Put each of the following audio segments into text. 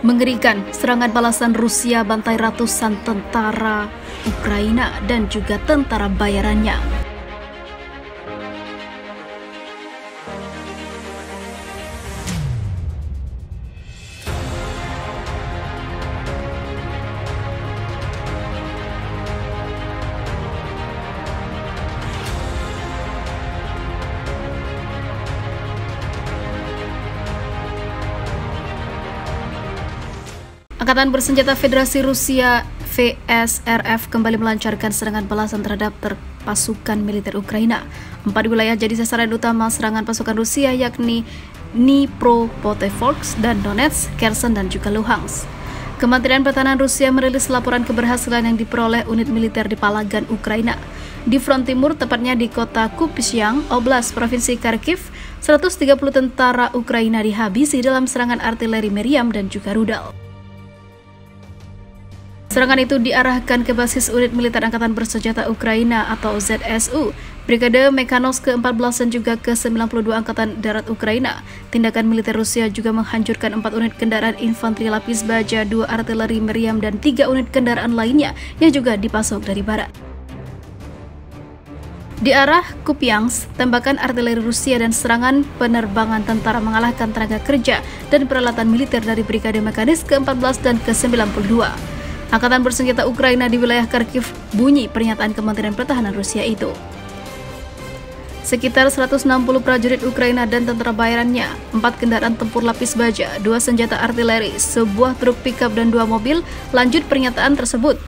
Mengerikan, serangan balasan Rusia bantai ratusan tentara Ukraina dan juga tentara bayarannya. Angkatan Bersenjata Federasi Rusia (VSRF) kembali melancarkan serangan balasan terhadap pasukan militer Ukraina. 4 wilayah jadi sasaran utama serangan pasukan Rusia, yakni Dnipropetrovsk dan Donetsk, Kherson dan juga Luhansk. Kementerian Pertahanan Rusia merilis laporan keberhasilan yang diperoleh unit militer di Palagan, Ukraina. Di front timur, tepatnya di kota Kupiansk, Oblast, Provinsi Kharkiv, 130 tentara Ukraina dihabisi dalam serangan artileri Meriam dan juga rudal. Serangan itu diarahkan ke basis unit militer Angkatan Bersenjata Ukraina atau ZSU, Brigade Mekanos ke-14 dan juga ke-92 Angkatan Darat Ukraina. Tindakan militer Rusia juga menghancurkan 4 unit kendaraan infanteri lapis baja, 2 artileri Meriam, dan 3 unit kendaraan lainnya yang juga dipasok dari barat. Di arah Kupiansk, tembakan artileri Rusia dan serangan penerbangan tentara mengalahkan tenaga kerja dan peralatan militer dari Brigade Mekanis ke-14 dan ke-92. Angkatan Bersenjata Ukraina di wilayah Kharkiv, bunyi pernyataan Kementerian Pertahanan Rusia itu. Sekitar 160 prajurit Ukraina dan tentara bayarannya, 4 kendaraan tempur lapis baja, 2 senjata artileri, sebuah truk pickup dan 2 mobil, lanjut pernyataan tersebut.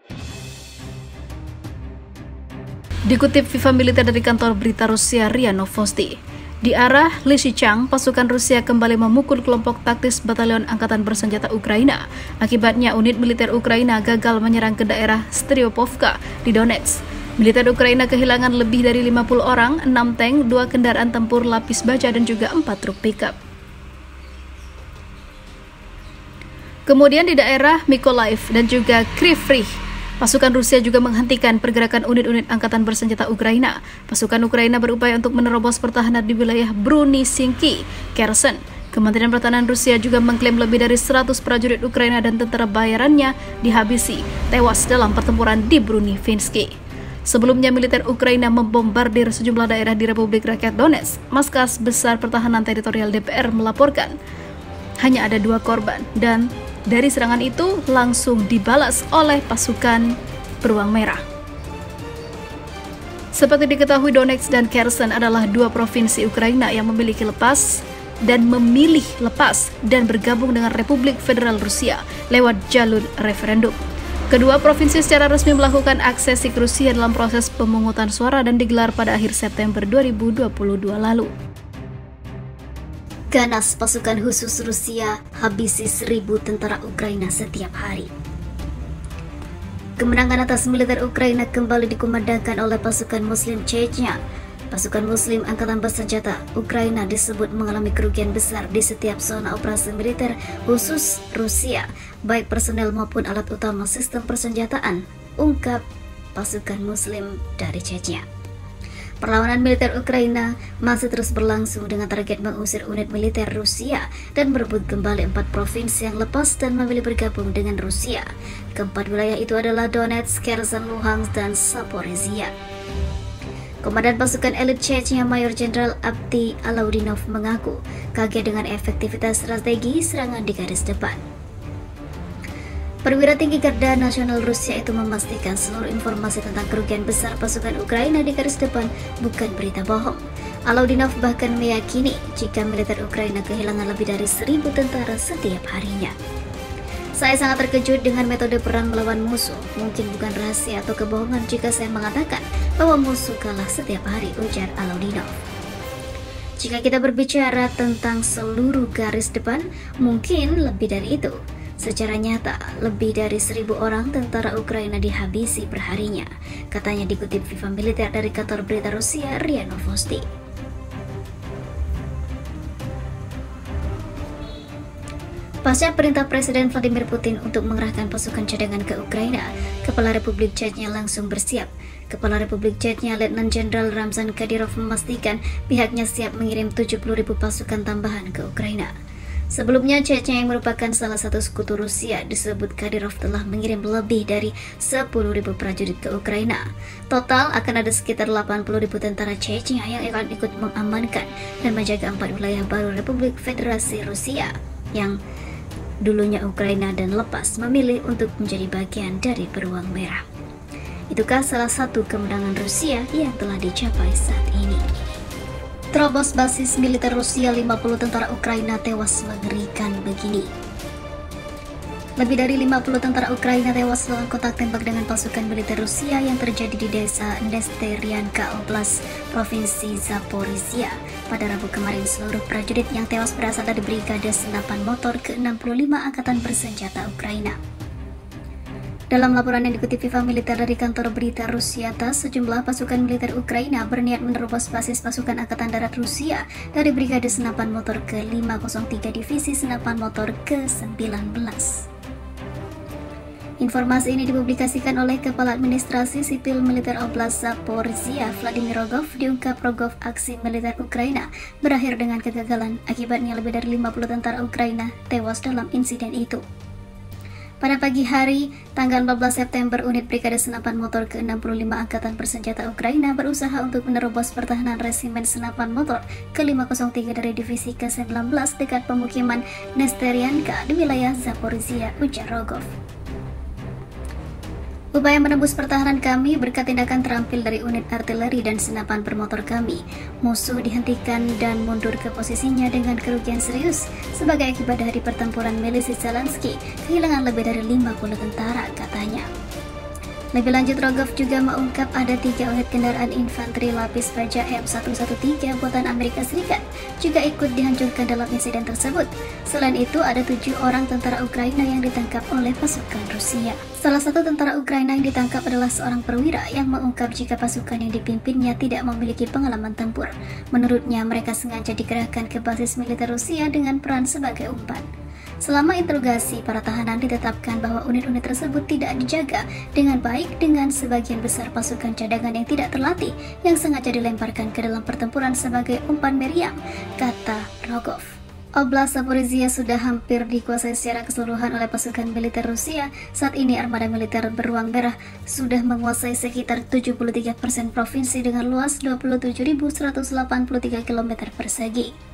Dikutip FIFA Militer dari kantor berita Rusia RIA Novosti. Di arah Lysychansk, pasukan Rusia kembali memukul kelompok taktis Batalion Angkatan Bersenjata Ukraina. Akibatnya, unit militer Ukraina gagal menyerang ke daerah Stryopovka di Donetsk. Militer Ukraina kehilangan lebih dari 50 orang, 6 tank, 2 kendaraan tempur lapis baja, dan juga 4 truk pickup. Kemudian di daerah Mykolaiv dan juga Kryvyi, pasukan Rusia juga menghentikan pergerakan unit-unit Angkatan Bersenjata Ukraina. Pasukan Ukraina berupaya untuk menerobos pertahanan di wilayah Brunisinki, Kherson. Kementerian Pertahanan Rusia juga mengklaim lebih dari 100 prajurit Ukraina dan tentara bayarannya dihabisi, tewas dalam pertempuran di Brunisinki. Sebelumnya, militer Ukraina membombardir sejumlah daerah di Republik Rakyat Donetsk. Markas Besar Pertahanan Teritorial DPR melaporkan hanya ada 2 korban, dan dari serangan itu langsung dibalas oleh pasukan beruang merah. Seperti diketahui, Donetsk dan Kherson adalah 2 provinsi Ukraina yang memilih lepas dan bergabung dengan Republik Federal Rusia lewat jalur referendum. Kedua provinsi secara resmi melakukan aksesi ke Rusia dalam proses pemungutan suara dan digelar pada akhir September 2022 lalu. Ganas pasukan khusus Rusia habisi 1.000 tentara Ukraina setiap hari. Kemenangan atas militer Ukraina kembali dikumandangkan oleh pasukan Muslim Chechnya. Pasukan Muslim Angkatan Bersenjata Ukraina disebut mengalami kerugian besar di setiap zona operasi militer khusus Rusia, baik personel maupun alat utama sistem persenjataan, ungkap pasukan Muslim dari Chechnya. Perlawanan militer Ukraina masih terus berlangsung dengan target mengusir unit militer Rusia dan merebut kembali 4 provinsi yang lepas dan memilih bergabung dengan Rusia. Keempat wilayah itu adalah Donetsk, Kherson, Luhansk, dan Zaporizhia. Komandan pasukan elit Chechnya Mayor Jenderal Abdi Alaudinov mengaku kaget dengan efektivitas strategi serangan di garis depan. Perwira tinggi Garda Nasional Rusia itu memastikan seluruh informasi tentang kerugian besar pasukan Ukraina di garis depan bukan berita bohong. Alaudinov bahkan meyakini jika militer Ukraina kehilangan lebih dari 1.000 tentara setiap harinya. Saya sangat terkejut dengan metode perang melawan musuh. Mungkin bukan rahasia atau kebohongan jika saya mengatakan bahwa musuh kalah setiap hari, ujar Alaudinov. Jika kita berbicara tentang seluruh garis depan, mungkin lebih dari itu. Secara nyata, lebih dari 1.000 orang tentara Ukraina dihabisi perharinya, katanya dikutip FIFA Militer dari kantor berita Rusia RIA Novosti. Pasca perintah Presiden Vladimir Putin untuk mengerahkan pasukan cadangan ke Ukraina, Kepala Republik Chechnya langsung bersiap. Kepala Republik Chechnya Letnan Jenderal Ramzan Kadyrov memastikan pihaknya siap mengirim 70.000 pasukan tambahan ke Ukraina. Sebelumnya, Chechnya yang merupakan salah satu sekutu Rusia disebut Kadyrov telah mengirim lebih dari 10.000 prajurit ke Ukraina. Total akan ada sekitar 80.000 tentara Chechnya yang akan ikut mengamankan dan menjaga 4 wilayah baru Republik Federasi Rusia yang dulunya Ukraina dan lepas memilih untuk menjadi bagian dari beruang merah. Itukah salah satu kemenangan Rusia yang telah dicapai saat ini? Terobos basis militer Rusia, 50 tentara Ukraina tewas, mengerikan begini. Lebih dari 50 tentara Ukraina tewas dalam kontak tembak dengan pasukan militer Rusia yang terjadi di desa Nesteryanka Oblast, Provinsi Zaporizhia pada Rabu kemarin. Seluruh prajurit yang tewas berasal dari Brigade Senapan Motor ke-65 Angkatan Bersenjata Ukraina. Dalam laporan yang dikutip Viva Militer dari kantor berita Rusia TASS, sejumlah pasukan militer Ukraina berniat menerobos basis pasukan Angkatan Darat Rusia dari Brigade Senapan Motor ke-503 Divisi Senapan Motor ke-19. Informasi ini dipublikasikan oleh Kepala Administrasi Sipil Militer Oblast Zaporizhia, Vladimir Rogov. Diungkap Rogov, aksi militer Ukraina berakhir dengan kegagalan. Akibatnya lebih dari 50 tentara Ukraina tewas dalam insiden itu. Pada pagi hari, tanggal 14 September, unit Brigade Senapan Motor ke-65 Angkatan Bersenjata Ukraina berusaha untuk menerobos pertahanan Resimen Senapan Motor ke-503 dari Divisi ke-19 dekat pemukiman Nesteryanka di wilayah Zaporizhia, ujar Rogov. Upaya menembus pertahanan kami berkat tindakan terampil dari unit artileri dan senapan bermotor kami. Musuh dihentikan dan mundur ke posisinya dengan kerugian serius. Sebagai akibat dari pertempuran milisi Zelensky, kehilangan lebih dari 50 tentara, katanya. Lebih lanjut, Rogov juga mengungkap ada 3 unit kendaraan infanteri lapis baja M113 buatan Amerika Serikat juga ikut dihancurkan dalam insiden tersebut. Selain itu, ada 7 orang tentara Ukraina yang ditangkap oleh pasukan Rusia. Salah satu tentara Ukraina yang ditangkap adalah seorang perwira yang mengungkap jika pasukan yang dipimpinnya tidak memiliki pengalaman tempur. Menurutnya, mereka sengaja dikerahkan ke basis militer Rusia dengan peran sebagai umpan. Selama interogasi, para tahanan ditetapkan bahwa unit-unit tersebut tidak dijaga dengan baik dengan sebagian besar pasukan cadangan yang tidak terlatih yang sengaja dilemparkan ke dalam pertempuran sebagai umpan meriam, kata Rogov. Oblast Zaporizhia sudah hampir dikuasai secara keseluruhan oleh pasukan militer Rusia. Saat ini armada militer beruang merah sudah menguasai sekitar 73% provinsi dengan luas 27.183 km persegi.